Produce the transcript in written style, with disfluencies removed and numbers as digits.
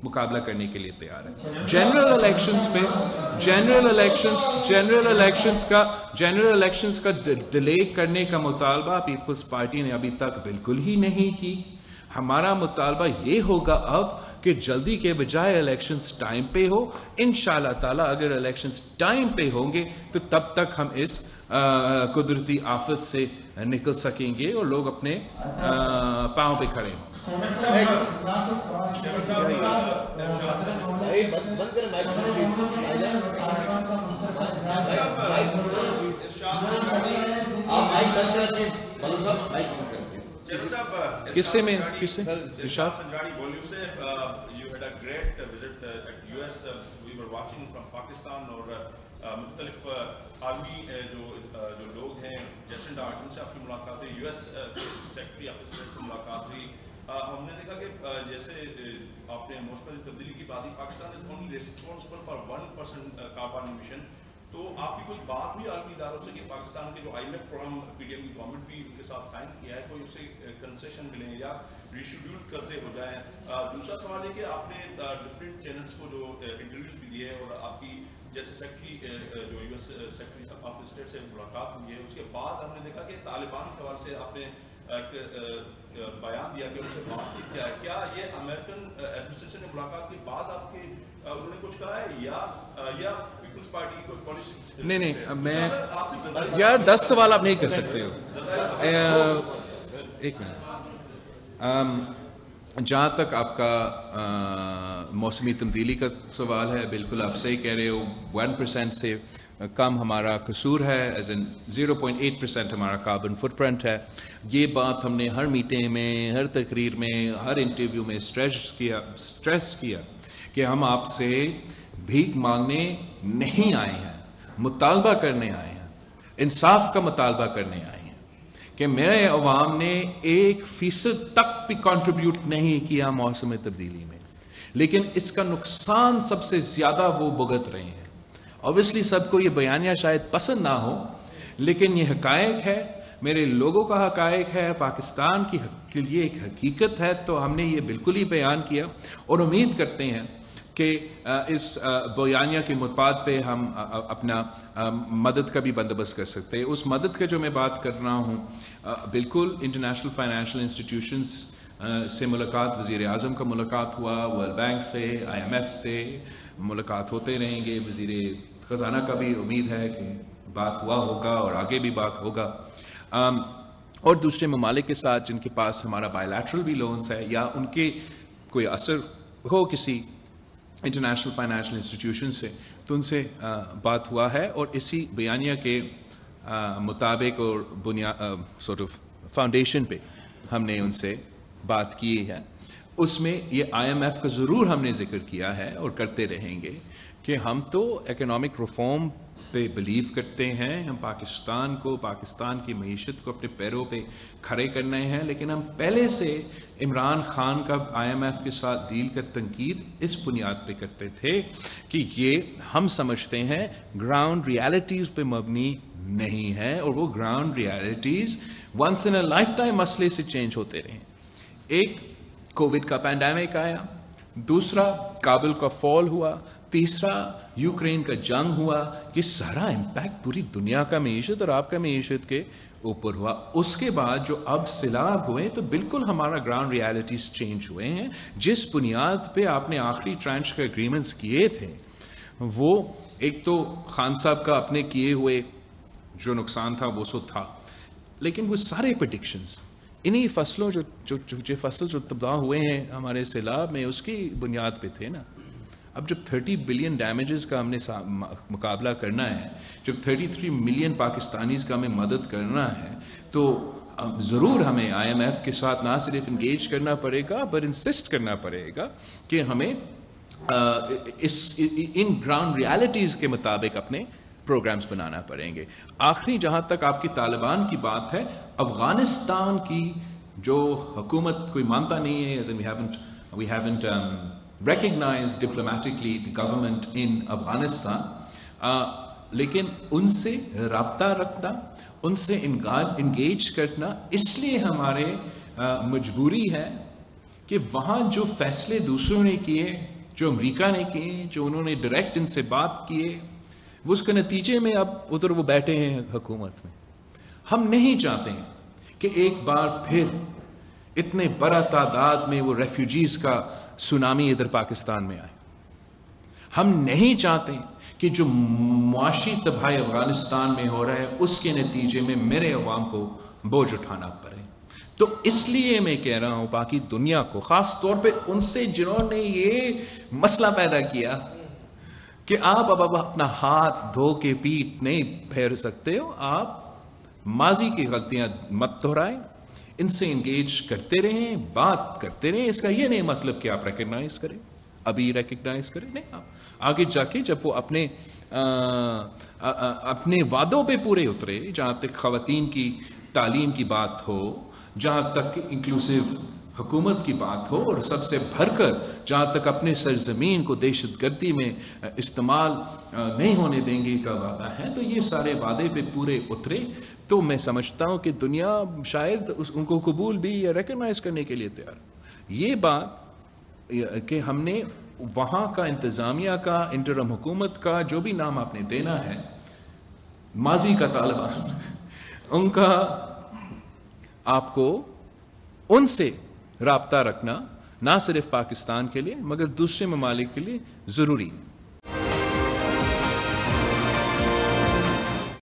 مقابلہ کرنے کے لیے تیار ہے. جنرل الیکشنز کا ڈیلے کرنے کا مطالبہ پیپلز پارٹی نے ابھی تک بالکل ہی نہیں کی. ہمارا مطالبہ یہ ہوگا اب کہ جلدی کے بجائے الیکشنز ٹائم پہ ہو. انشاءاللہ تعالیٰ اگر الیکشنز ٹائم پہ ہوں گے تو تب تک ہم اس قدرتی آفت سے نکل سکیں گے اور لوگ اپنے پاؤں پہ کھڑے ہوں. کس سے میں کس سے ارشاد مختلف آرمی جو لوگ ہیں جیسن ڈارٹن سے آپ کی ملاقات ہوئی, U S secretary of state سے ملاقات ہوئی. ہم نے دیکھا کہ جیسے آپ نے موسم تبدیلی کی بات کی, Pakistan is only responsible for 1% carbon emission. تو آپ کی کوئی بات بھی عالمی اداروں سے کہ پاکستان کے جو I M F programme P D M کی گورنمنٹ بھی ان کے ساتھ سائن کیا ہے, کوئی اس سے کنسیشن ملیں یا ریشیڈیول قرضے ہو جائیں؟ دوسرا سوال ہے کہ آپ نے ڈفرینٹ چینلس کو جو انٹرویوز بھی دیے اور آپ کی جیسے سیکرٹری جو U S secretary of state سے ملاقات ہوئی ہے, اس کے بعد ہم نے دیکھا کہ طالبان کے حوالے سے آپ نے بیان دیا کہ ان سے بات چیت کیا ہے. کیا یہ امریکن ایڈمنسٹریشن نے ملاقات کے بعد آپ کے انہوں نے کچھ کہا ہے یا پیپلز پارٹی کی کوئی پالیسی؟ نہیں میں یار 10 سوال آپ نہیں کر سکتے ہو. ایک منٹ. جہاں تک آپ کا موسمی تبدیلی کا سوال ہے, بالکل آپ صحیح کہہ رہے ہو. 1% سے کم ہمارا قصور ہے, ایز ان 0.8% ہمارا کاربن فٹ پرنٹ ہے. یہ بات ہم نے ہر میٹنگ میں, ہر تقریر میں, ہر انٹرویو میں اسٹریس کیا کہ ہم آپ سے بھیک مانگنے نہیں آئے ہیں, مطالبہ کرنے آئے ہیں, انصاف کا مطالبہ کرنے آئے ہیں کہ میرے عوام نے 1% تک بھی کنٹریبیوٹ نہیں کیا موسم تبدیلی میں, لیکن اس کا نقصان سب سے زیادہ وہ بھگت رہے ہیں. اوبیسلی سب کو یہ بیانیہ شاید پسند نہ ہو, لیکن یہ حقائق ہے, میرے لوگوں کا حقائق ہے, پاکستان کے لیے ایک حقیقت ہے. تو ہم نے یہ بالکل ہی بیان کیا اور امید کرتے ہیں کہ اس بیانیہ کے مفاد پہ ہم اپنا مدد کا بھی بندوبست کر سکتے ہیں. اس مدد کا جو میں بات کر رہا ہوں, بالکل انٹرنیشنل فائنینشیل انسٹیٹیوشنز سے ملاقات, وزیر اعظم کا ملاقات ہوا, ورلڈ بینک سے, آئی ایم ایف سے ملاقات ہوتے رہیں گے. وزیر خزانہ کا بھی امید ہے کہ بات ہوا ہوگا اور آگے بھی بات ہوگا. اور دوسرے ممالک کے ساتھ جن کے پاس ہمارا بائی لیٹرل بھی لونز ہے یا ان کے کوئی اثر ہو کسی انٹرنیشنل فائنینشیل انسٹیٹیوشن سے, تو ان سے بات ہوا ہے. اور اسی بیانیہ کے مطابق اور سورٹ آف فاؤنڈیشن پہ ہم نے ان سے بات کی ہے. اس میں یہ آئی ایم ایف کا ضرور ہم نے ذکر کیا ہے اور کرتے رہیں گے کہ ہم تو اکنامک ریفارم پہ بلیو کرتے ہیں. ہم پاکستان کی معیشت کو اپنے پیروں پہ کھڑے کرنے ہیں, لیکن ہم پہلے سے عمران خان کا آئی ایم ایف کے ساتھ ڈیل کا تنقید اس بنیاد پہ کرتے تھے کہ یہ ہم سمجھتے ہیں گراؤنڈ ریالٹیز پہ مبنی نہیں ہے, اور وہ ground realities once in a lifetime مسئلے سے چینج ہوتے رہے. ایک کووڈ کا پینڈیمک آیا, دوسرا کابل کا فال ہوا, تیسرا یوکرین کا جنگ ہوا. یہ سارا امپیکٹ پوری دنیا کا معیشت اور آپ کا معیشت کے اوپر ہوا. اس کے بعد جو اب سیلاب ہوئے تو بالکل ہمارا گراؤنڈ ریالٹیز چینج ہوئے ہیں. جس بنیاد پہ آپ نے آخری ٹرانچ کے اگریمنٹس کیے تھے, وہ ایک تو خان صاحب کا اپنے کیے ہوئے جو نقصان تھا وہ سو تھا, لیکن وہ سارے پریڈکشنز انہی فصلوں جو فصل جو تباہ ہوئے ہیں ہمارے سیلاب میں, اس کی بنیاد پہ تھے نا. اب جب 30 بلین ڈیمیجز کا ہم نے مقابلہ کرنا ہے, جب 33 ملین پاکستانیز کا ہمیں مدد کرنا ہے, تو ضرور ہمیں آئی ایم ایف کے ساتھ نہ صرف انگیج کرنا پڑے گا بٹ انسسٹ کرنا پڑے گا کہ ہمیں ان گراؤنڈ ریالٹیز کے مطابق اپنے پروگرامز بنانا پڑیں گے. آخری جہاں تک آپ کی طالبان کی بات ہے, افغانستان کی جو حکومت کوئی مانتا نہیں ہے, we haven't recognized diplomatically the government in Afghanistan, لیکن ان سے رابطہ رکھنا, ان سے انگیج کرنا اس لیے ہمارے مجبوری ہے کہ وہاں جو فیصلے دوسروں نے کیے، جو امریکہ نے کیے، جو انہوں نے ڈائریکٹ ان سے بات کیے، وہ اس کے نتیجے میں اب ادھر وہ بیٹھے ہیں حکومت میں. ہم نہیں چاہتے کہ ایک بار پھر اتنے بڑا تعداد میں وہ ریفیوجیز کا سونامی ادھر پاکستان میں آئے. ہم نہیں چاہتے کہ جو معاشی تباہی افغانستان میں ہو رہا ہے اس کے نتیجے میں میرے عوام کو بوجھ اٹھانا پڑے. تو اس لیے میں کہہ رہا ہوں باقی دنیا کو، خاص طور پہ ان سے جنہوں نے یہ مسئلہ پیدا کیا کہ آپ اب اپنا ہاتھ دھو کے پیٹ نہیں پھیر سکتے ہو، آپ ماضی کی غلطیاں مت دہرائیں، ان سے انگیج کرتے رہیں، بات کرتے رہیں. اس کا یہ نہیں مطلب کہ آپ ریکگنائز کریں، ابھی ریکگنائز کریں، نہیں، آپ آگے جا کے جب وہ اپنے وعدوں پہ پورے اترے، جہاں تک خواتین کی تعلیم کی بات ہو، جہاں تک انکلوسیو حکومت کی بات ہو، اور سب سے بڑھ کر جہاں تک اپنے سرزمین کو دہشت گردی میں استعمال نہیں ہونے دیں گے کا وعدہ ہے، تو یہ سارے وعدے پہ پورے اترے. تو میں سمجھتا ہوں کہ دنیا شاید ان کو قبول بھی یا ریکگنائز کرنے کے لیے تیار. یہ بات کہ ہم نے وہاں کا انتظامیہ کا، انٹرم حکومت کا، جو بھی نام آپ نے دینا ہے، ماضی کا طالبان، ان کا آپ کو ان سے رابطہ رکھنا نہ صرف پاکستان کے لیے مگر دوسرے ممالک کے لیے ضروری ہے.